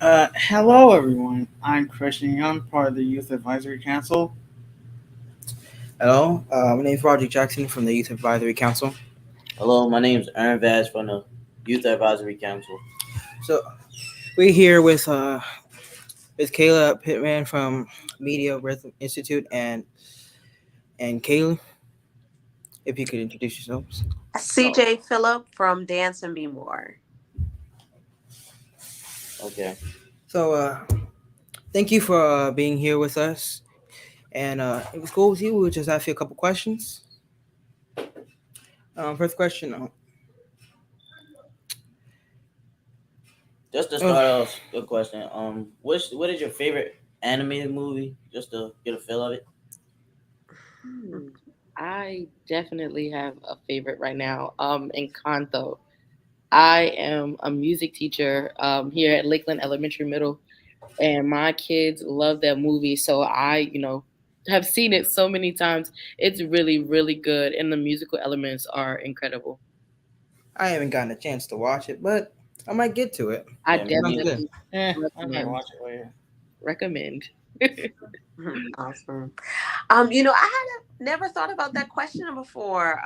Hello, everyone. I'm Christian Young, part of the Youth Advisory Council. Hello, my name is Roger Jackson from the Youth Advisory Council. Hello, my name is Aaron Vaz from the Youth Advisory Council. So we're here with Kayla Pittman from Media Rhythm Institute and Kayla, if you could introduce yourselves. CJ Phillip from Dance and Be More. Okay. So thank you for being here with us. And if it's cool with you, we'll just ask you a couple questions. First question. Just to start off, good question. What is your favorite animated movie? Just to get a feel of it. I definitely have a favorite right now. Encanto. I am a music teacher here at Lakeland Elementary Middle, and my kids love that movie. So I, have seen it so many times. It's really, really good, and the musical elements are incredible. I haven't gotten a chance to watch it, but I might get to it. I Yeah, me neither. definitely I might watch it later. recommend. Awesome. I had never thought about that question before.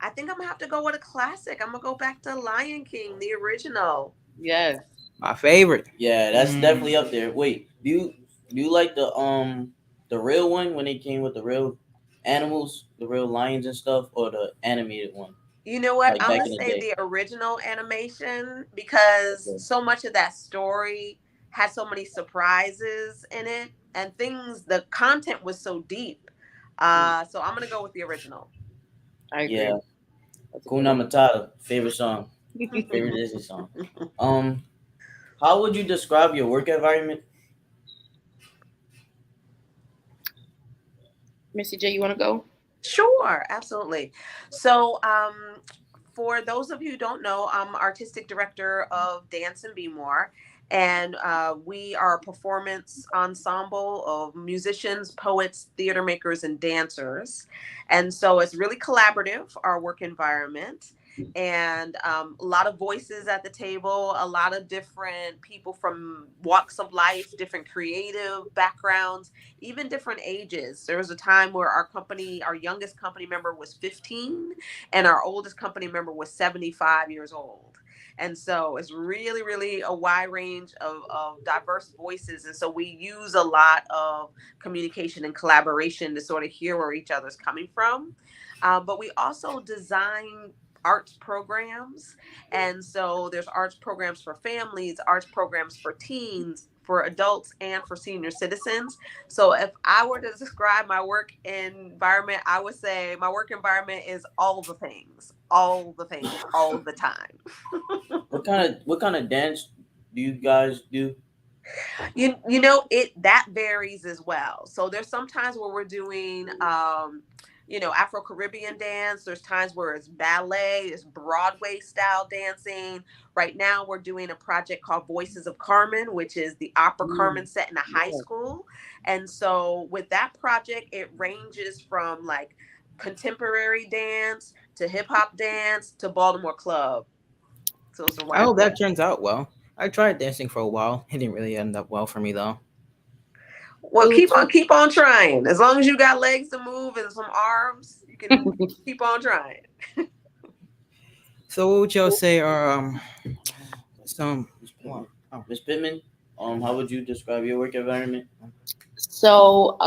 I think I'm gonna have to go with a classic. I'm gonna go back to Lion King, the original. Yes. My favorite. Yeah, that's definitely up there. Wait, do you like the real one when they came with the real animals, the real lions and stuff, or the animated one? You know what? Like I'm back gonna in the say day. the original animation because Okay. so much of that story had so many surprises in it and things. The content was so deep. So I'm gonna go with the original. I agree. Yeah. That's a good Kuna Matata, favorite song, one. favorite Disney song. Um, how would you describe your work environment? Missy J, you want to go? Sure, absolutely. So, for those of you who don't know, I'm artistic director of Dance and Be More, and we are a performance ensemble of musicians, poets, theater makers, and dancers. And so it's really collaborative, our work environment. And a lot of voices at the table, a lot of different people from walks of life, different creative backgrounds, even different ages. There was a time where our youngest company member was 15 and our oldest company member was 75 years old. And so it's really, really a wide range of diverse voices. And so we use a lot of communication and collaboration to sort of hear where each other's coming from. But we also design arts programs. And so there's arts programs for families, arts programs for teens, for adults, and for senior citizens. So if I were to describe my work environment, I would say my work environment is all the things, all the time. What kind of dance do you guys do? It that varies as well. So there's some times where we're doing Afro Caribbean dance. There's times where it's ballet, it's Broadway style dancing. Right now we're doing a project called Voices of Carmen, which is the opera Carmen set in a high school. And so with that project, it ranges from like contemporary dance to hip hop dance to Baltimore club. So it's a I wide hope range. that turns out well. I tried dancing for a while. It didn't really end up well for me though. Well, keep on trying. As long as you got legs to move and some arms, you can keep on trying. So what would y'all say are some Miss Pittman. Miss Pittman, how would you describe your work environment? So,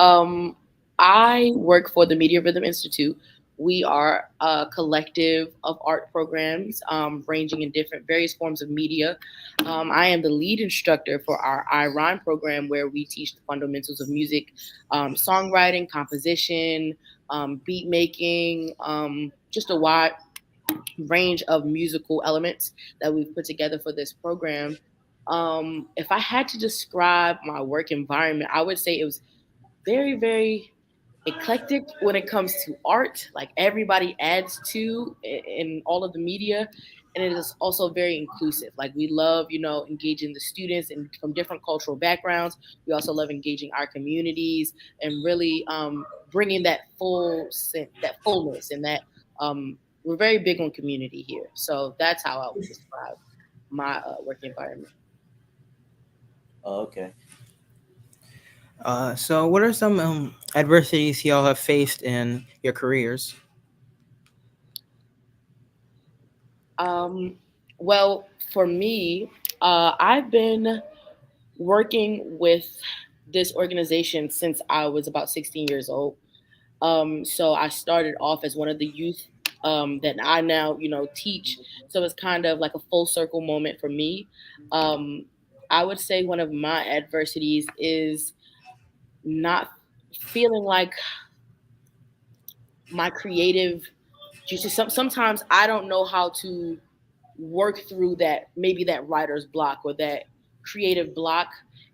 I work for the Media Rhythm Institute. We are a collective of art programs ranging in different various forms of media. I am the lead instructor for our iRhyme program, where we teach the fundamentals of music, songwriting, composition, beat making, just a wide range of musical elements that we've put together for this program. If I had to describe my work environment, I would say it was very, very eclectic when it comes to art. Like everybody adds to in all of the media. And it is also very inclusive. Like we love, engaging the students and from different cultural backgrounds. We also love engaging our communities and really bringing that that fullness, and that we're very big on community here. So that's how I would describe my work environment. Okay. So what are some adversities y'all have faced in your careers? Um, well, for me, I've been working with this organization since I was about 16 years old. So I started off as one of the youth that I now, teach. So it's kind of like a full circle moment for me. Um, I would say one of my adversities is not feeling like my creative juices. Sometimes I don't know how to work through that, maybe that writer's block or that creative block,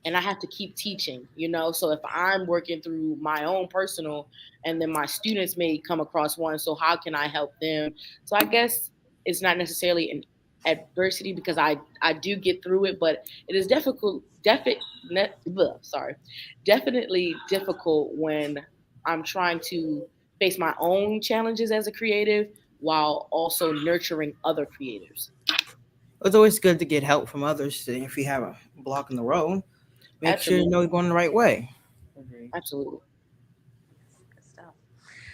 and I have to keep teaching. So if I'm working through my own personal, and then my students may come across one, so how can I help them? So I guess it's not necessarily an adversity, because I do get through it, but it is sorry, definitely difficult when I'm trying to face my own challenges as a creative while also nurturing other creatives. It's always good to get help from others. If you have a block in the road, make sure you Absolutely. know you're going the right way. Agree. Absolutely. Good stuff.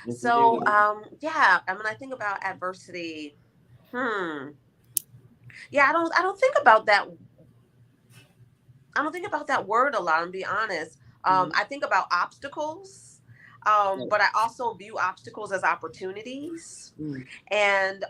Mr. So, J. yeah, I mean, I think about adversity. Hmm. Yeah, I don't think about that. I don't think about that word a lot, and be honest. Mhm. I think about obstacles, but I also view obstacles as opportunities. Mm. And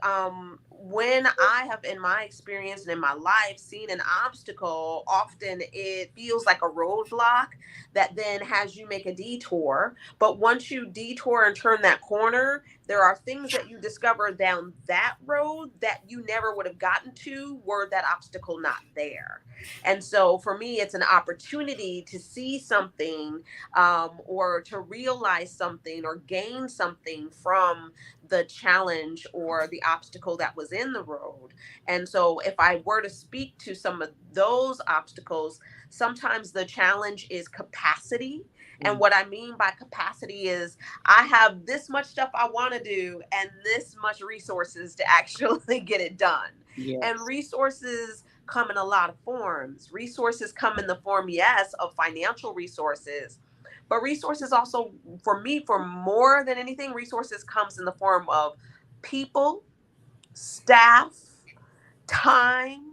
when I have, in my experience and in my life, seen an obstacle, often it feels like a roadblock that then has you make a detour. But once you detour and turn that corner, there are things that you discover down that road that you never would have gotten to were that obstacle not there. And so for me, it's an opportunity to see something, or to realize something or gain something from the challenge or the obstacle that was in the road. And so if I were to speak to some of those obstacles, sometimes the challenge is capacity. And Mm. what I mean by capacity is I have this much stuff I want to do and this much resources to actually get it done. And Yes. resources come in a lot of forms. Resources come in the form, yes, of financial resources, but resources also, for me, for more than anything, resources comes in the form of people, staff, time,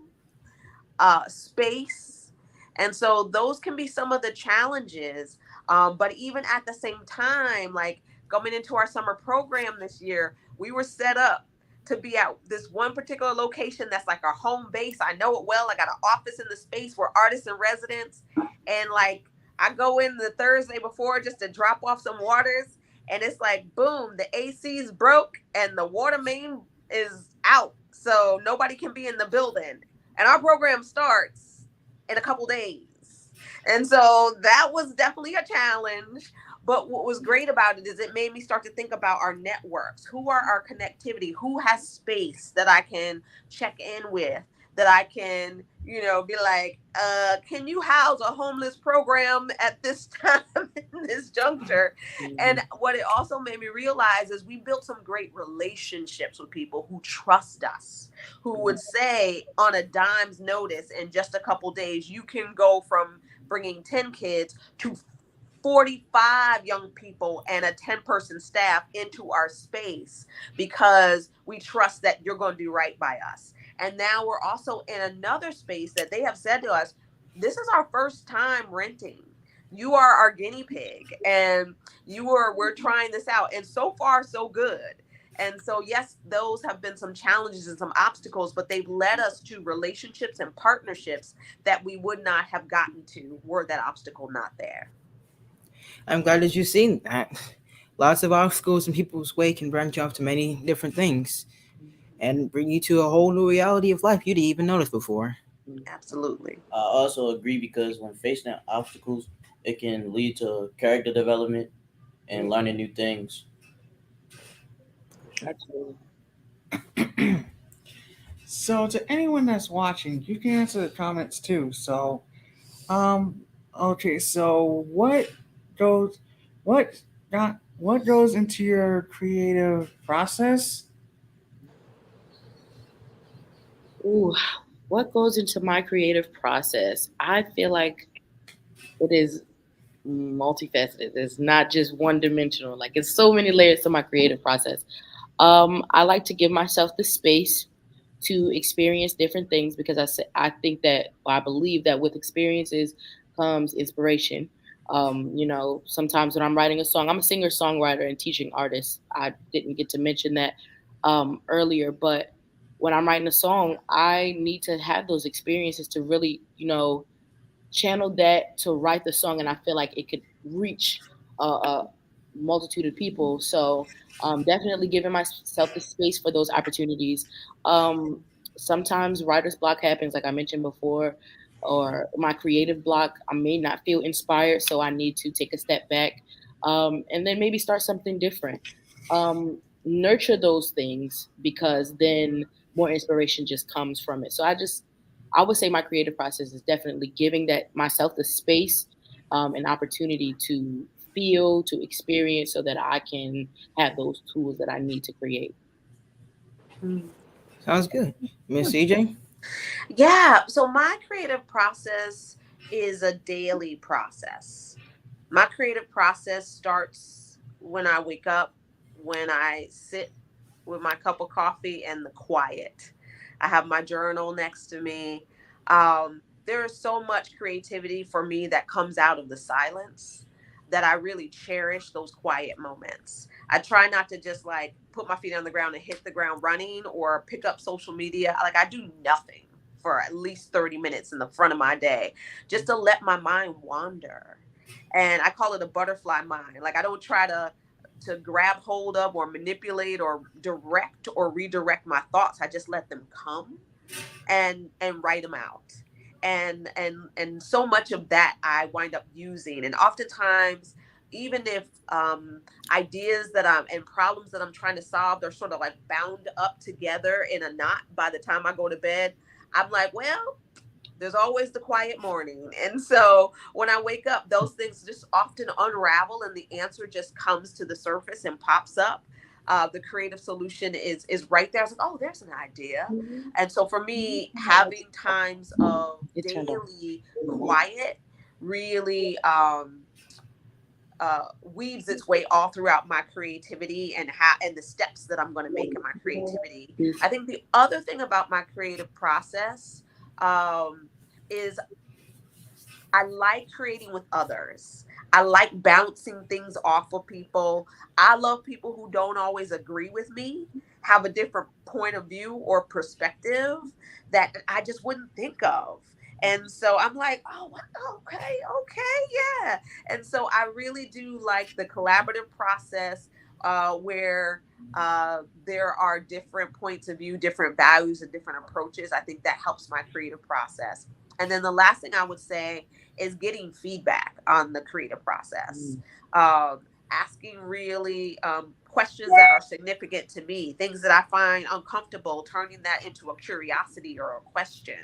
space. And so those can be some of the challenges. But even at the same time, like going into our summer program this year, we were set up to be at this one particular location that's like our home base. I know it well. I got an office in the space where artists and residents. And like I go in the Thursday before just to drop off some waters. And it's like, boom, the AC's broke and the water main is out. So nobody can be in the building, and our program starts in a couple days. And so that was definitely a challenge. But what was great about it is it made me start to think about our networks. Who are our connectivity? Who has space that I can check in with? That I can, be like, can you house a homeless program at this time in this juncture? And Mhm. what it also made me realize is we built some great relationships with people who trust us, who would say on a dime's notice in just a couple days, you can go from bringing 10 kids to 45 young people and a 10-person staff into our space because we trust that you're going to do right by us. And now we're also in another space that they have said to us, this is our first time renting. You are our guinea pig, and we're trying this out. And so far, so good. And so, yes, those have been some challenges and some obstacles, but they've led us to relationships and partnerships that we would not have gotten to were that obstacle not there. I'm glad that you've seen that. Lots of obstacles in people's way can branch off to many different things and bring you to a whole new reality of life you didn't even notice before. Absolutely. I also agree because when facing obstacles, it can lead to character development and learning new things. Absolutely. So to anyone that's watching, you can answer the comments too. So, okay. So goes, what what goes into your creative process? Ooh, what goes into my creative process? I feel like It is multifaceted. It's not just one dimensional. Like it's so many layers to my creative process. I like to give myself the space to experience different things because I think that I believe that with experiences comes inspiration. Sometimes when I'm writing a song, I'm a singer songwriter and teaching artist. I didn't get to mention that earlier, but when I'm writing a song, I need to have those experiences to really, channeled that to write the song, and I feel like it could reach a multitude of people. So definitely giving myself the space for those opportunities. Um, Sometimes writer's block happens, like I mentioned before, or my creative block. I may not feel inspired, so I need to take a step back and then maybe start something different. Nurture those things because then more inspiration just comes from it. I would say my creative process is definitely giving that myself the space and opportunity to feel, to experience, so that I can have those tools that I need to create. Sounds good. Miss CJ? Yeah, so my creative process is a daily process. My creative process starts when I wake up, when I sit with my cup of coffee and the quiet. I have my journal next to me. There is so much creativity for me that comes out of the silence that I really cherish those quiet moments. I try not to just like put my feet on the ground and hit the ground running or pick up social media. Like I do nothing for at least 30 minutes in the front of my day just to let my mind wander. And I call it a butterfly mind. Like I don't try to grab hold of or manipulate or direct or redirect my thoughts. I just let them come and write them out. And so much of that I wind up using. And oftentimes, even if ideas that I'm and problems that I'm trying to solve, they're sort of like bound up together in a knot by the time I go to bed. I'm like, well, there's always the quiet morning. And so when I wake up, those things just often unravel and the answer just comes to the surface and pops up. The creative solution is right there. I was like, oh, there's an idea. And so for me, having times of It turned on. daily quiet really weaves its way all throughout my creativity and the steps that I'm going to make in my creativity. I think the other thing about my creative process is I like creating with others. I like bouncing things off of people. I love people who don't always agree with me, have a different point of view or perspective that I just wouldn't think of. And so I'm like, oh, okay, yeah. And so I really do like the collaborative process where there are different points of view, different values, and different approaches. I think that helps my creative process. And then the last thing I would say is getting feedback on the creative process. Asking really questions that are significant to me, things that I find uncomfortable, turning that into a curiosity or a question.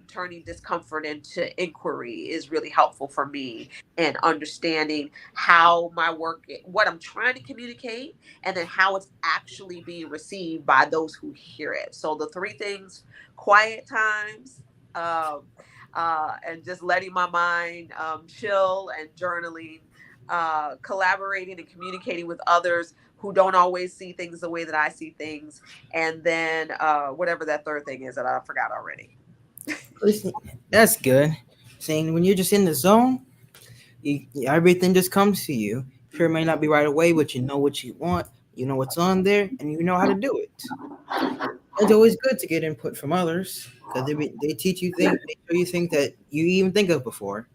Turning discomfort into inquiry is really helpful for me in understanding how my work, what I'm trying to communicate, and then how it's actually being received by those who hear it. So the three things: quiet times, and just letting my mind chill, and journaling, collaborating and communicating with others who don't always see things the way that I see things, and then whatever that third thing is that I forgot already. Listen, that's good. Saying when you're just in the zone, everything just comes to you. Sure, it may not be right away, but you know what you want, you know what's on there, and you know how to do it. It's always good to get input from others because they teach you things, they show you things that you even think of before.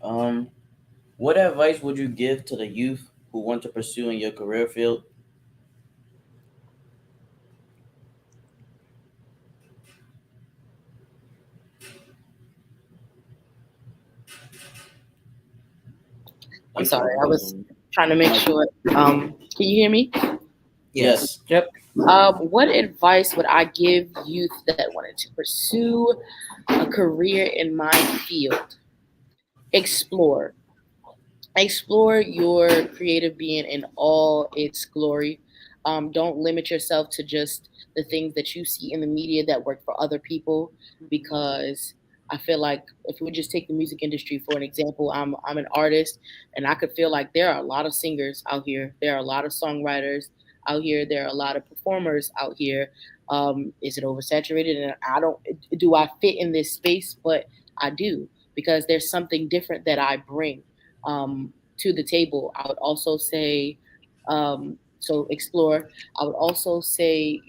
Um, what advice would you give to the youth who want to pursue in your career field? I'm I'm sorry, sorry. I was trying to make sure. Can you hear me? Yes. Yes. Yep. What advice would I give youth that wanted to pursue a career in my field? Explore. Explore your creative being in all its glory. Don't limit yourself to just the things that you see in the media that work for other people, because I feel like if we just take the music industry for an example, I'm an artist, and I could feel like there are a lot of singers out here. There are a lot of songwriters out here. There are a lot of performers out here. Is it oversaturated? And I don't. Do I fit in this space? But I do, because there's something different that I bring to the table. I would also say, so explore. I would also say,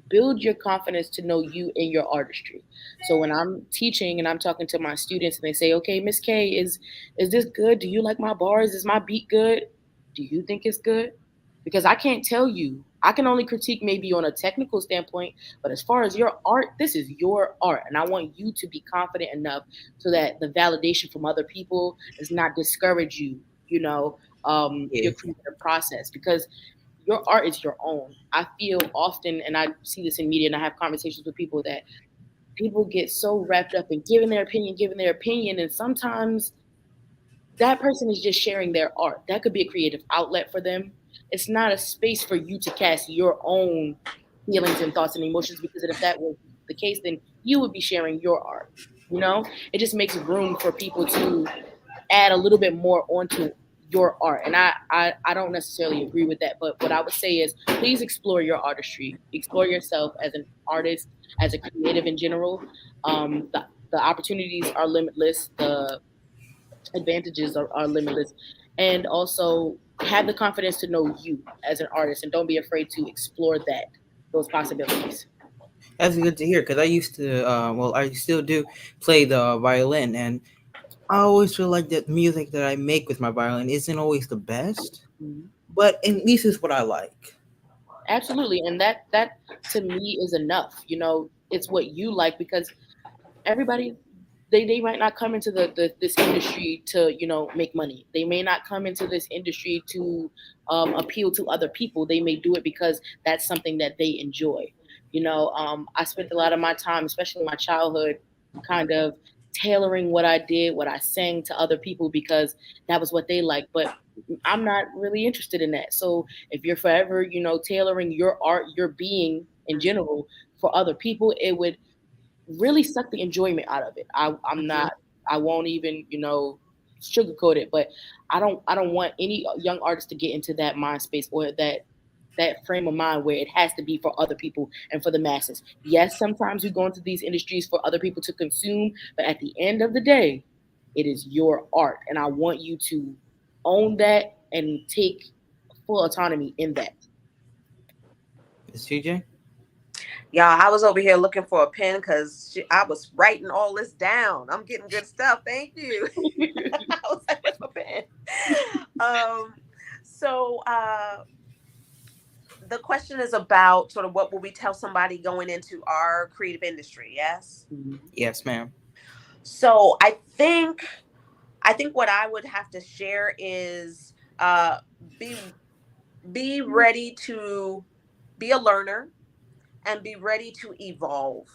build your confidence to know you and your artistry. So when I'm teaching and I'm talking to my students and they say, "Okay, Miss K, is this good? Do you like my bars? Is my beat good? Do you think it's good?" Because I can't tell you. I can only critique maybe on a technical standpoint, but as far as your art, this is your art, and I want you to be confident enough so that the validation from other people does not discourage you. Yeah. Your creative process, because your art is your own. I feel often, and I see this in media, and I have conversations with people, that people get so wrapped up in giving their opinion, and sometimes that person is just sharing their art. That could be a creative outlet for them. It's not a space for you to cast your own feelings and thoughts and emotions, because if that was the case, then you would be sharing your art. It just makes room for people to add a little bit more onto your art. And I don't necessarily agree with that. But what I would say is, please explore your artistry, explore yourself as an artist, as a creative in general. The opportunities are limitless, the advantages are limitless. And also have the confidence to know you as an artist, and don't be afraid to explore those possibilities. That's good to hear because I used to, well, I still do play the violin, and I always feel like the music that I make with my violin isn't always the best, Mhm. but at least it's what I like. Absolutely. And that to me is enough. It's what you like, because everybody, they might not come into this industry to make money. They may not come into this industry to appeal to other people. They may do it because that's something that they enjoy. I spent a lot of my time, especially my childhood, kind of tailoring what I did, what I sang to other people, because that was what they liked. But I'm not really interested in that. So if you're forever tailoring your art, your being in general, for other people, it would really suck the enjoyment out of it. I'm Mhm. not. I won't even sugarcoat it. But I don't want any young artist to get into that mind space, or that frame of mind where it has to be for other people and for the masses. Yes, sometimes we go into these industries for other people to consume, but at the end of the day, it is your art, and I want you to own that and take full autonomy in that. Is TJ? Y'all, I was over here looking for a pen because I was writing all this down. I'm getting good stuff. Thank you. I was like, where's my pen? Um, so the question is about sort of what will we tell somebody going into our creative industry? Yes. Yes, ma'am. So I think what I would have to share is be be ready to be a learner and be ready to evolve.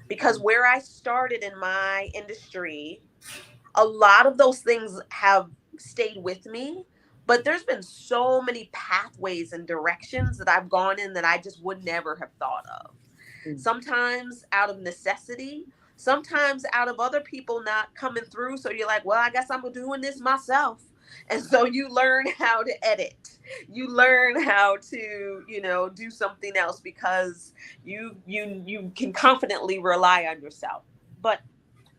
Because where I started in my industry, a lot of those things have stayed with me, but there's been so many pathways and directions that I've gone in that I just would never have thought of. Sometimes out of necessity, sometimes out of other people not coming through. So you're like, well, I guess I'm doing this myself. And so you learn how to edit. You learn how to, do something else because you can confidently rely on yourself. But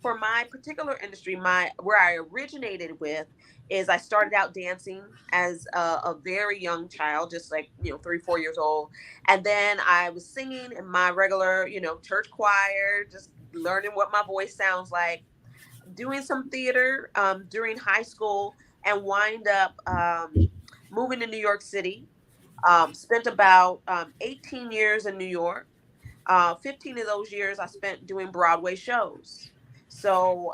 for my particular industry, my where I originated with is I started out dancing as a very young child, just like 3, 4 years old, and then I was singing in my regular church choir, just learning what my voice sounds like, doing some theater during high school, and wind up moving to New York City. Spent about 18 years in New York. 15 of those years I spent doing Broadway shows. So,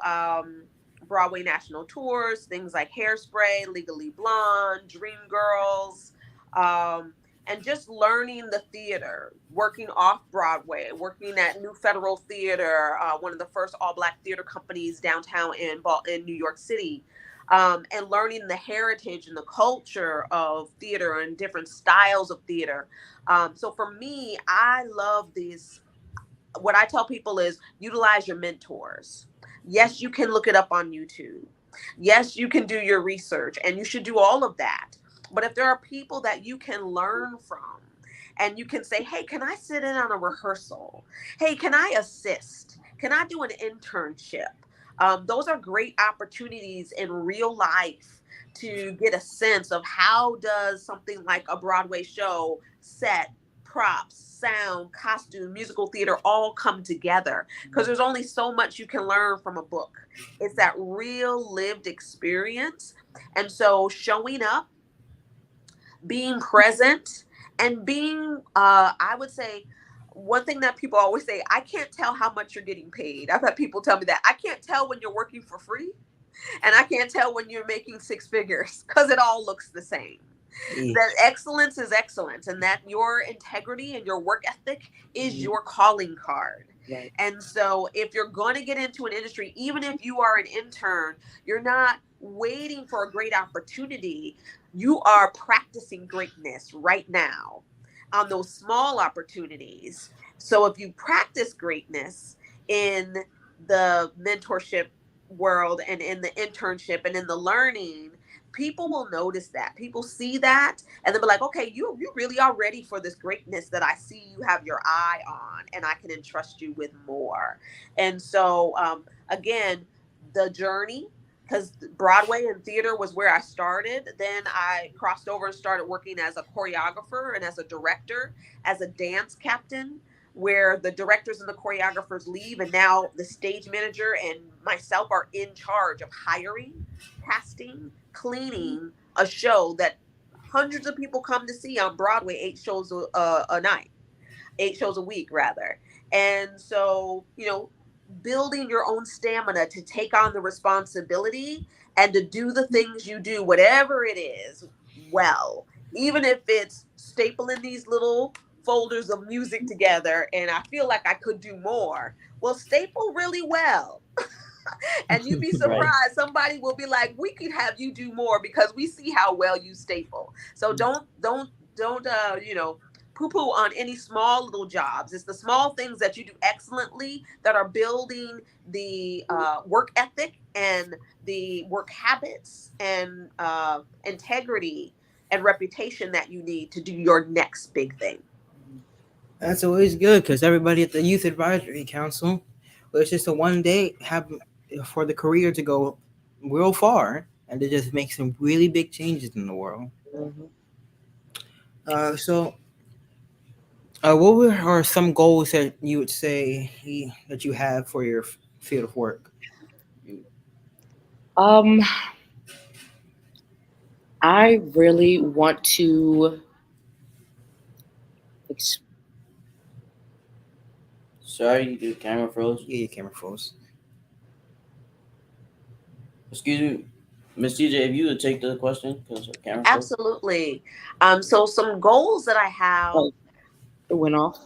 Broadway national tours, things like Hairspray, Legally Blonde, Dreamgirls, and just learning the theater, working off Broadway, working at New Federal Theater, one of the first all Black theater companies downtown in New York City. And learning the heritage and the culture of theater and different styles of theater. So for me, I love these. what I tell people is utilize your mentors. Yes, you can look it up on YouTube. Yes, you can do your research, and you should do all of that. But if there are people that you can learn from, and you can say, hey, can I sit in on a rehearsal? Hey, can I assist? Can I do an internship? Those are great opportunities in real life to get a sense of how does something like a Broadway show set, props, sound, costume, musical theater all come together, because there's only so much you can learn from a book. It's that real lived experience. And so showing up, being present, and being I would say, one thing that people always say, I can't tell how much you're getting paid. I've had people tell me that I can't tell when you're working for free, and I can't tell when you're making six figures, because it all looks the same. Yeah. That excellence is excellence, and that your integrity and your work ethic is your calling card. Right. And so if you're going to get into an industry, even if you are an intern, you're not waiting for a great opportunity. You are practicing greatness right now on those small opportunities. So if you practice greatness in the mentorship world and in the internship and in the learning, people will notice that. People see that, and they'll be like, okay, you really are ready for this greatness that I see you have your eye on, and I can entrust you with more. And so again, the journey, because Broadway and theater was where I started. Then I crossed over and started working as a choreographer and as a director, as a dance captain, where the directors and the choreographers leave, and now the stage manager and myself are in charge of hiring, casting, cleaning a show that hundreds of people come to see on Broadway, 8 shows a night, 8 shows a week rather. And so, building your own stamina to take on the responsibility and to do the things you do, whatever it is, well, even if it's stapling these little folders of music together and I feel like I could do more, well, staple really well. And you'd be Right. surprised, somebody will be like, we could have you do more because we see how well you staple. So don't poo-poo on any small little jobs. It's the small things that you do excellently that are building the work ethic and the work habits and integrity and reputation that you need to do your next big thing. That's always good because everybody at the Youth Advisory Council, well, it's just a one day have for the career to go real far and to just make some really big changes in the world. Mhm. So, are some goals that you would say that you have for your field of work? Um, I really want to. Ex- Sorry, the camera froze. Yeah, your camera froze. Excuse me, Miss TJ, if you would take the question because the camera froze. Absolutely. So some goals that I have. oh, it went off.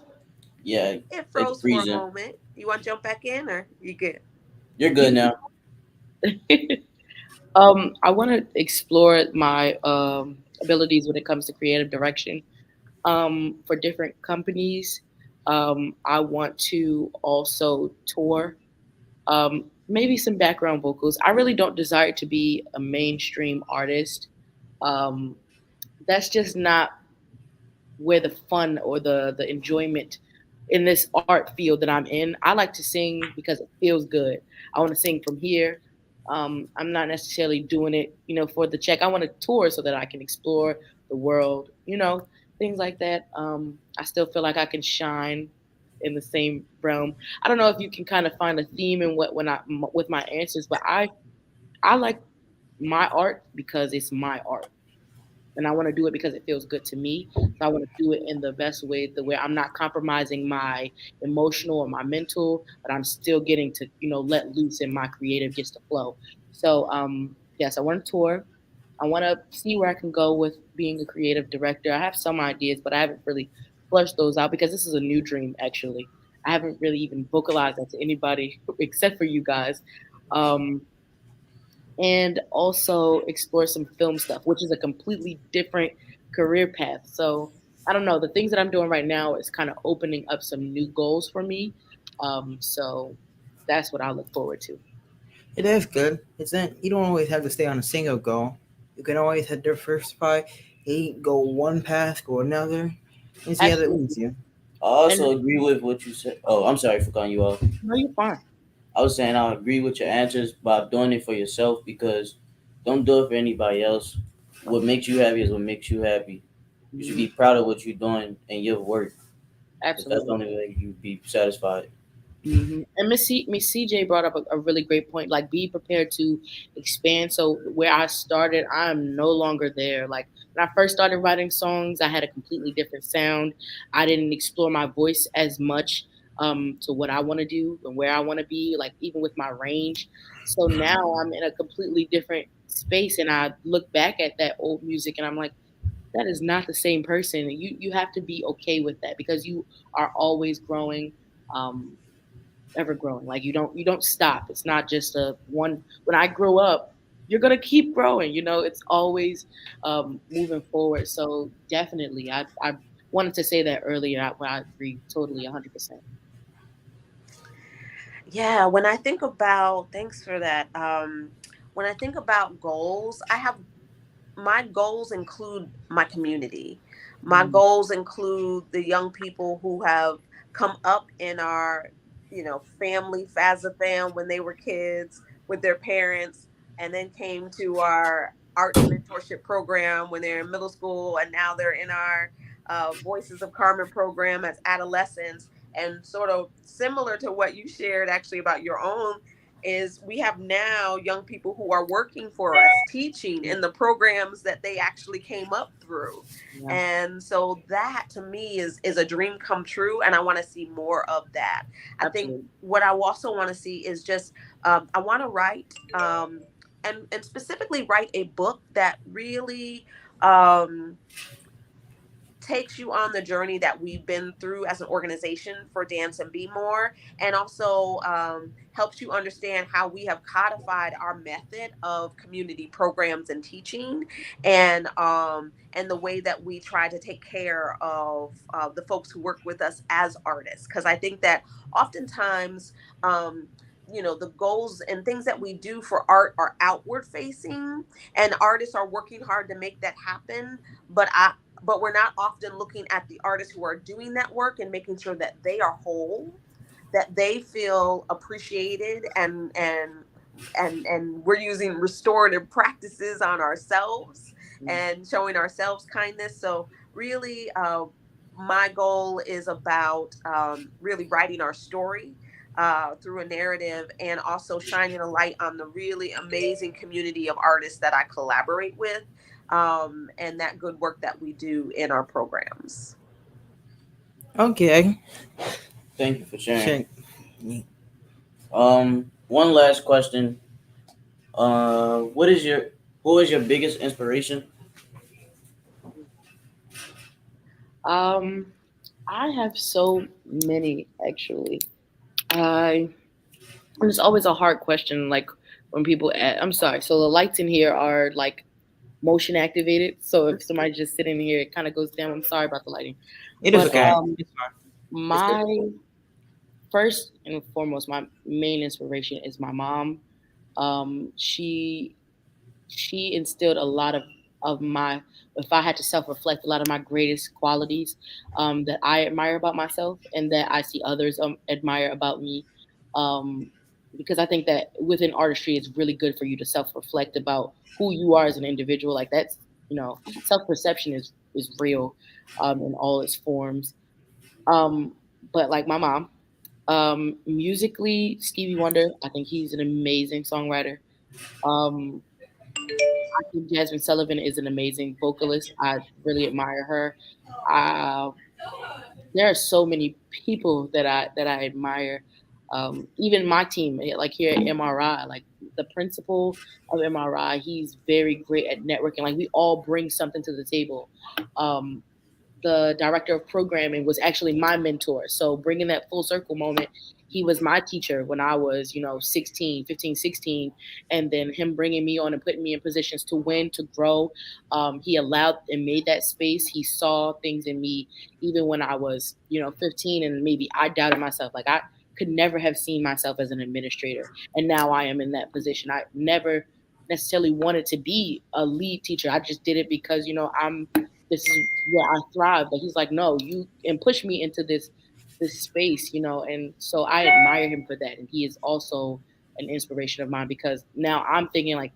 Yeah, It it's froze for a freezing. moment. You want to jump back in, or you good? You're good now. I want to explore my abilities when it comes to creative direction for different companies. I want to also tour, maybe some background vocals. I really don't desire to be a mainstream artist. Um, that's just not where the fun or the enjoyment in this art field that I'm in. I like to sing because it feels good. I want to sing from here. I'm not necessarily doing it, for the check. I want to tour so that I can explore the world, things like that. I still feel like I can shine in the same realm. I don't know if you can kind of find a theme in with my answers, but I like my art because it's my art, and I want to do it because it feels good to me. So I want to do it in the best way, the way I'm not compromising my emotional or my mental, but I'm still getting to, let loose and my creative gets to flow. So yes, I want to tour. I want to see where I can go with being a creative director. I have some ideas, but I haven't really flushed those out because this is a new dream actually. I haven't really even vocalized that to anybody except for you guys. Um, and also explore some film stuff, which is a completely different career path. So I don't know. The things that I'm doing right now is kind of opening up some new goals for me. So that's what I look forward to. It is good. It's not, you don't always have to stay on a single goal. You can always diversify, go one path, go another, and see how that leads Absolutely. you. I also And agree with what you said. Oh, I'm sorry for cutting you off. no, you're fine. I was saying I agree with your answers by doing it for yourself because don't do it for anybody else. What makes you happy is what makes you happy. You should Mhm. be proud of what you're doing and your work because that's the Absolutely. only way you be satisfied. And Miss CJ brought up a really great point. Like, be prepared to expand. So where I started, I'm no longer there. Like when I first started writing songs, I had a completely different sound. I didn't explore my voice as much to what I want to do and where I want to be. Like even with my range. So now I'm in a completely different space, and I look back at that old music, and I'm like, that is not the same person. You have to be okay with that because you are always growing. Um, Ever growing. Like you don't stop. It's not just a one. When I grow up, you're gonna keep growing. It's always moving forward. So definitely, I wanted to say that earlier. I agree totally 100%. Yeah, when I think about, thanks for that. When I think about goals, I have my goals include my community. My Mm, goals include the young people who have come up in our, family FASAFAM when they were kids with their parents, and then came to our arts mentorship program when they're in middle school, and now they're in our Voices of Carmen program as adolescents. And sort of similar to what you shared actually about your own, is we have now young people who are working for us teaching in the programs that they actually came up through. yeah, And so that to me is a dream come true, and I want to see more of that. I think absolutely. what I also want to see is just I want to write and specifically write a book that really um takes you on the journey that we've been through as an organization for Dance and Be More, and also helps you understand how we have codified our method of community programs and teaching, and the way that we try to take care of the folks who work with us as artists. Because I think that oftentimes. The goals and things that we do for art are outward facing, and artists are working hard to make that happen. But we're not often looking at the artists who are doing that work and making sure that they are whole, that they feel appreciated, and we're using restorative practices on ourselves Mm, and showing ourselves kindness. So really, my goal is about really writing our story through a narrative, and also shining a light on the really amazing community of artists that I collaborate with, and that good work that we do in our programs. Okay. Thank you for sharing. Check. One last question. What is your who is your biggest inspiration? Um, I have so many actually. I It's always a hard question. Like when I'm sorry. So the lights in here are like motion activated. So if somebody's just sitting here, it kind of goes down. I'm sorry about the lighting. It is But okay. It's fine. It's good. my first and foremost, my main inspiration is my mom. She instilled a lot of my, if I had to self reflect, a lot of my greatest qualities that I admire about myself and that I see others admire about me. Um, because I think that within artistry, it's really good for you to self reflect about who you are as an individual. Like that's, self perception is real in all its forms. Um, but like my mom, musically, Stevie Wonder, I think he's an amazing songwriter. Um, I think Jasmine Sullivan is an amazing vocalist. I really admire her. Uh, there are so many people that I admire. Even my team, like here at MRI, like the principal of MRI, he's very great at networking. Like we all bring something to the table. Um, the director of programming was actually my mentor. So bringing that full circle moment, he was my teacher when I was, 16, 15, 16. And then him bringing me on and putting me in positions to win, to grow. He allowed and made that space. He saw things in me even when I was, 15 and maybe I doubted myself. Like could never have seen myself as an administrator. And now I am in that position. I never necessarily wanted to be a lead teacher. I just did it because, this is where I thrive. But he's like, no, you, and push me into this space, and so I admire him for that. And he is also an inspiration of mine because now I'm thinking like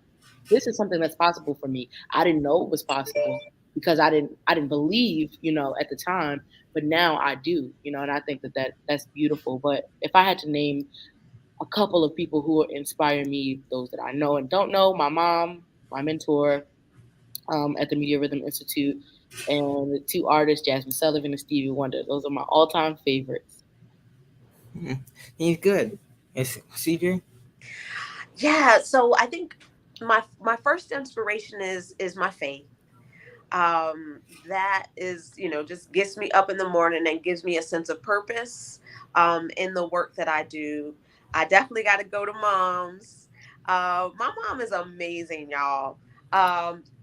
this is something that's possible for me. I didn't know it was possible because I didn't believe, at the time, but now I do, and I think that's beautiful. But if I had to name a couple of people who inspire me, those that I know and don't know, my mom, my mentor, at the Media Rhythm Institute, and the two artists, Jasmine Sullivan and Stevie Wonder. Those are my all-time favorites. He's good. It's CJ. Yeah, so I think my first inspiration is my faith. That is, just gets me up in the morning and gives me a sense of purpose in the work that I do. I definitely got to go to mom's. My mom is amazing, y'all.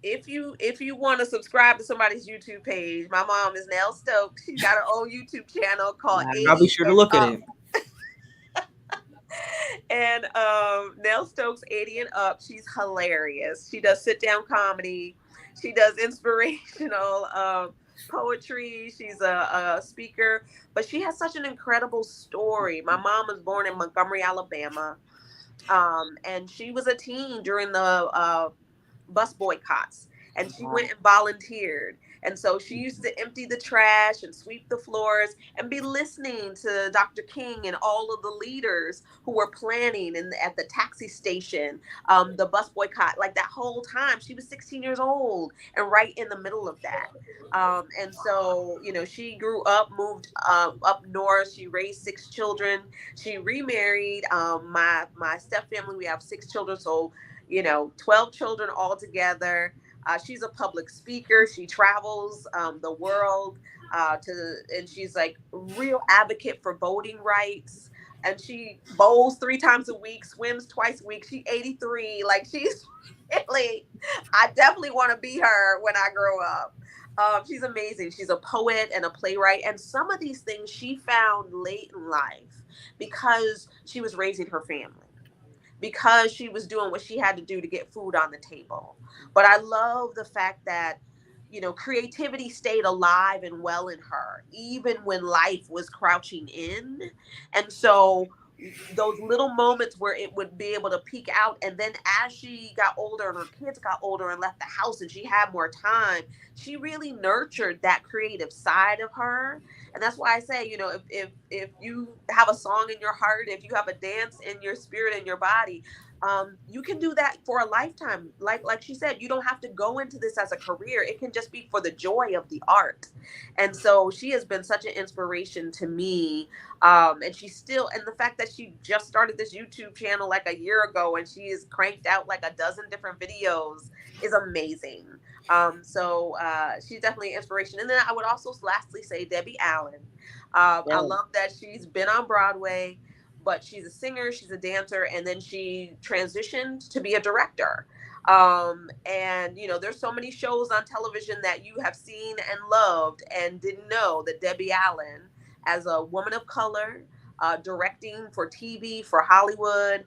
If you want to subscribe to somebody's YouTube page, my mom is Nell Stokes. She's got her own YouTube channel called I'll be 80 sure to and look at Up. it. And Nell Stokes 80 and Up, she's hilarious. She does sit down comedy. She does inspirational poetry. She's a speaker, but she has such an incredible story. My mom was born in Montgomery, Alabama, and she was a teen during the bus boycotts, and she went and volunteered. And so she used to empty the trash and sweep the floors and be listening to Dr. King and all of the leaders who were planning at the taxi station, the bus boycott. Like that whole time, she was 16 years old and right in the middle of that. And so, she grew up, moved up north. She raised 6 children. She remarried. My step family, we have 6 children, so 12 children altogether. She's a public speaker. She travels the world and she's like real advocate for voting rights. And she bowls 3 times a week, swims twice a week. She's 83. Like she's really, I definitely want to be her when I grow up. She's amazing. She's a poet and a playwright. And some of these things she found late in life because she was raising her family, because she was doing what she had to do to get food on the table. But I love the fact that, creativity stayed alive and well in her, even when life was crouching in. And so those little moments where it would be able to peek out, and then as she got older and her kids got older and left the house and she had more time, she really nurtured that creative side of her. And that's why I say, if you have a song in your heart, if you have a dance in your spirit and your body, you can do that for a lifetime. Like she said, you don't have to go into this as a career. It can just be for the joy of the art. And so she has been such an inspiration to me. And and the fact that she just started this YouTube channel like a year ago and she has cranked out like a dozen different videos is amazing. She's definitely an inspiration. And then I would also lastly say Debbie Allen. I Yeah. love that she's been on Broadway, but she's a singer, she's a dancer, and then she transitioned to be a director. And there's so many shows on television that you have seen and loved and didn't know that Debbie Allen, as a woman of color, directing for TV, for Hollywood,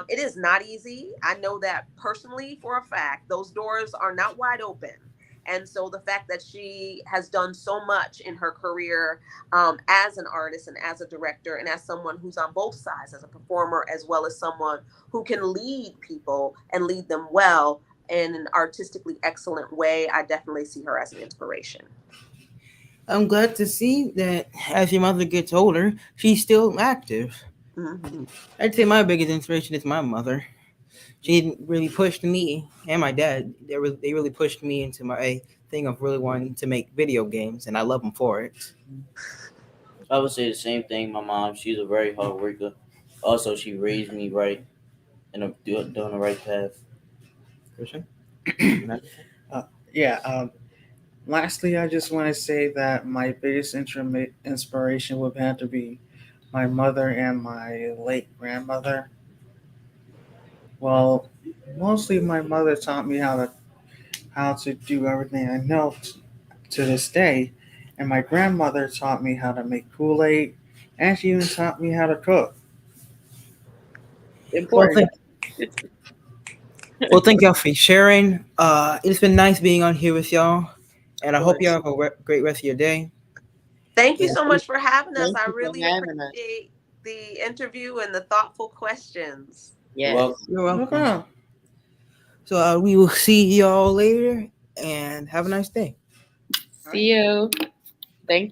it is not easy. I know that personally for a fact. Those doors are not wide open. And so the fact that she has done so much in her career as an artist and as a director and as someone who's on both sides, as a performer, as well as someone who can lead people and lead them well in an artistically excellent way, I definitely see her as an inspiration. I'm glad to see that as your mother gets older, she's still active. Mm-hmm. I'd say my biggest inspiration is my mother. She really pushed me and my dad. They really pushed me into my thing of really wanting to make video games, and I love them for it. I would say the same thing. My mom, she's a very hard worker. Also, she raised me right and doing the right path. Christian? Yeah. Lastly, I just want to say that my biggest inspiration would have to be my mother and my late grandmother. Well, mostly my mother taught me how to do everything I know to this day, and my grandmother taught me how to make Kool-Aid, and she even taught me how to cook. important. Thank y'all for sharing. It's been nice being on here with y'all, and I hope y'all have a great rest of your day. Thank you Yeah. so much for having us. Thank I you for really having us. appreciate the interview and the thoughtful questions. Yes. Well, You're welcome. Okay. So we will see y'all later, and have a nice day. See you.